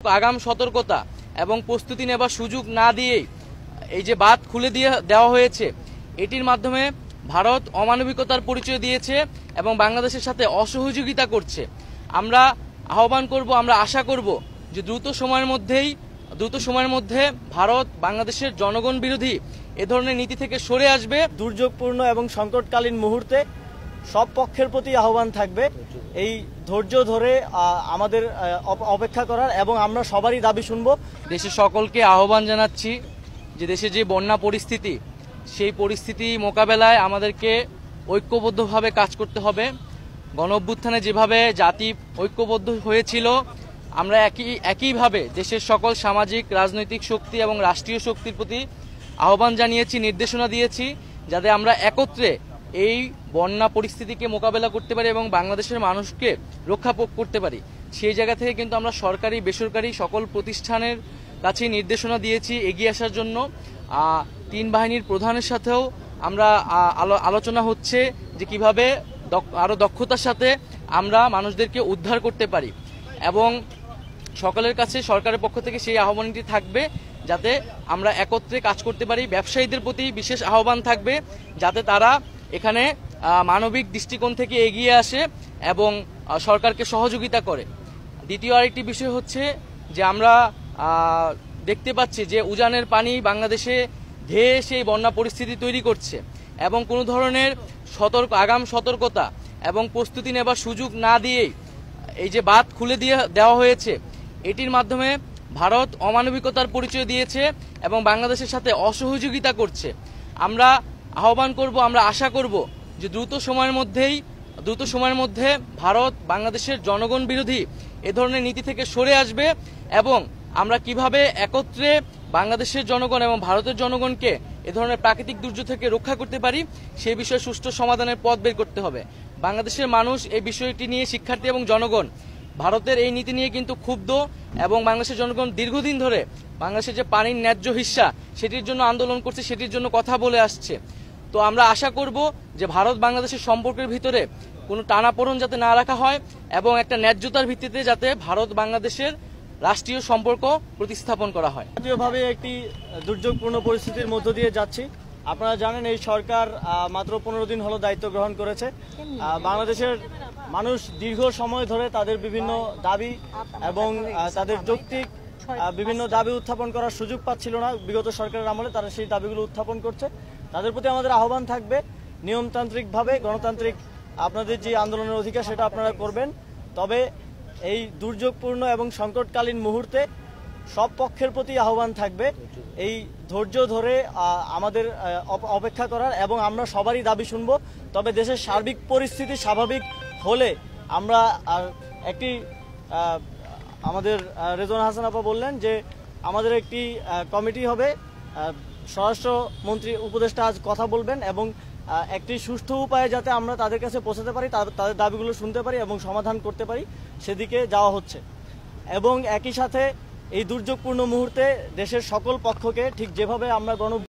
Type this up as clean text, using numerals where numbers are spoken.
আগাম সতর্কতা এবং প্রস্তুতি নেবার সুযোগ না দিয়েই এই যে বাঁধ খুলে দেওয়া হয়েছে, এটির মাধ্যমে ভারত অমানবিকতার পরিচয় দিয়েছে এবং বাংলাদেশের সাথে অসহযোগিতা করছে। আমরা আহ্বান করব, আমরা আশা করব যে দ্রুত সময়ের মধ্যে ভারত বাংলাদেশের জনগণ বিরোধী এ ধরনের নীতি থেকে সরে আসবে। দুর্যোগপূর্ণ এবং সংকটকালীন মুহূর্তে সব পক্ষের প্রতি আহ্বান থাকবে এই ধৈর্য ধরে আমাদের অপেক্ষা করার, এবং আমরা সবারই দাবি শুনবো। দেশের সকলকে আহ্বান জানাচ্ছি যে দেশে যে বন্যা পরিস্থিতি, সেই পরিস্থিতি মোকাবেলায় আমাদেরকে ঐক্যবদ্ধভাবে কাজ করতে হবে। গণ অভ্যুত্থানে যেভাবে জাতি ঐক্যবদ্ধ হয়েছিল, আমরা একইভাবে দেশের সকল সামাজিক রাজনৈতিক শক্তি এবং রাষ্ট্রীয় শক্তির প্রতি আহ্বান জানিয়েছি, নির্দেশনা দিয়েছি, যাতে আমরা একত্রে এই বন্যা পরিস্থিতিকে মোকাবেলা করতে পারি এবং বাংলাদেশের মানুষকে রক্ষা করতে পারি। সেই জায়গা থেকে কিন্তু আমরা সরকারি বেসরকারি সকল প্রতিষ্ঠানের কাছে নির্দেশনা দিয়েছি এগিয়ে আসার জন্য। তিন বাহিনীর প্রধানের সাথেও আমরা আলোচনা হচ্ছে যে কিভাবে আরো দক্ষতার সাথে আমরা মানুষদেরকে উদ্ধার করতে পারি, এবং সকলের কাছে সরকারের পক্ষ থেকে সেই আহ্বানটি থাকবে যাতে আমরা একত্রে কাজ করতে পারি। ব্যবসায়ীদের প্রতি বিশেষ আহ্বান থাকবে যাতে তারা এখানে মানবিক দৃষ্টিকোণ থেকে এগিয়ে আসে এবং সরকারকে সহযোগিতা করে। দ্বিতীয় আরেকটি বিষয় হচ্ছে যে আমরা দেখতে পাচ্ছি যে উজানের পানি বাংলাদেশে ধেয়ে সেই বন্যা পরিস্থিতি তৈরি করছে, এবং কোনো ধরনের আগাম সতর্কতা এবং প্রস্তুতি নেবার সুযোগ না দিয়েই এই যে বাঁধ খুলে দেওয়া হয়েছে, এটির মাধ্যমে ভারত অমানবিকতার পরিচয় দিয়েছে এবং বাংলাদেশের সাথে অসহযোগিতা করছে। আমরা আহ্বান করব, আমরা আশা করব যে দ্রুত সময়ের মধ্যে ভারত বাংলাদেশের জনগণ বিরোধী এ ধরনের নীতি থেকে সরে আসবে, এবং আমরা কিভাবে একত্রে বাংলাদেশের জনগণ এবং ভারতের জনগণকে এ ধরনের প্রাকৃতিক দুর্যোগ থেকে রক্ষা করতে পারি, সেই বিষয়ে সুষ্ঠু সমাধানের পথ বের করতে হবে। বাংলাদেশের মানুষ এই বিষয়টি নিয়ে, শিক্ষার্থী এবং জনগণ ভারতের এই নীতি নিয়ে কিন্তু ক্ষুব্ধ, এবং বাংলাদেশের জনগণ দীর্ঘদিন ধরে বাংলাদেশের যে পানির ন্যায্য হিস্সা সেটির জন্য আন্দোলন করছে, সেটির জন্য কথা বলে আসছে। তো আমরা আশা করব যে ভারত বাংলাদেশের সম্পর্কের ভিতরে কোনো টানাপোড়েন যাতে না রাখা হয়, এবং একটা ন্যায্যতার ভিত্তিতে যাতে ভারত বাংলাদেশের রাষ্ট্রীয় সম্পর্ক প্রতিস্থাপন করা হয়। জাতীয়ভাবে একটি দুর্যোগপূর্ণ পরিস্থিতির মধ্য দিয়ে যাচ্ছি। আপনারা জানেন এই সরকার মাত্র 15 দিন হলো দায়িত্ব গ্রহণ করেছে। বাংলাদেশের মানুষ দীর্ঘ সময় ধরে তাদের বিভিন্ন দাবি এবং তাদের যৌক্তিক বিভিন্ন দাবি উত্থাপন করার সুযোগ পাচ্ছিল না বিগত সরকারের আমলে। তারা সেই দাবিগুলো উত্থাপন করছে। তাদের প্রতি আমাদের আহ্বান থাকবে নিয়মতান্ত্রিকভাবে, গণতান্ত্রিক আপনাদের যে আন্দোলনের অধিকার সেটা আপনারা করবেন, তবে এই দুর্যোগপূর্ণ এবং সংকটকালীন মুহূর্তে সব পক্ষের প্রতি আহ্বান থাকবে এই ধৈর্য ধরে আমাদের অপেক্ষা করার, এবং আমরা সবারই দাবি শুনবো। তবে দেশের সার্বিক পরিস্থিতি স্বাভাবিক হলে আমরা একটি আমাদের রেজওয়ানা হাসান আপা বললেন যে আমাদের একটি কমিটি হবে, স্বরাষ্ট্রমন্ত্রী উপদেষ্টা আজ কথা বলবেন, এবং একটি সুষ্ঠু উপায়ে যাতে আমরা তাদের কাছে পৌঁছাতে পারি, তাদের দাবিগুলো শুনতে পারি এবং সমাধান করতে পারি, সেদিকে যাওয়া হচ্ছে। এবং একই সাথে এই দুর্যোগপূর্ণ মুহূর্তে দেশের সকল পক্ষকে ঠিক যেভাবে আমরা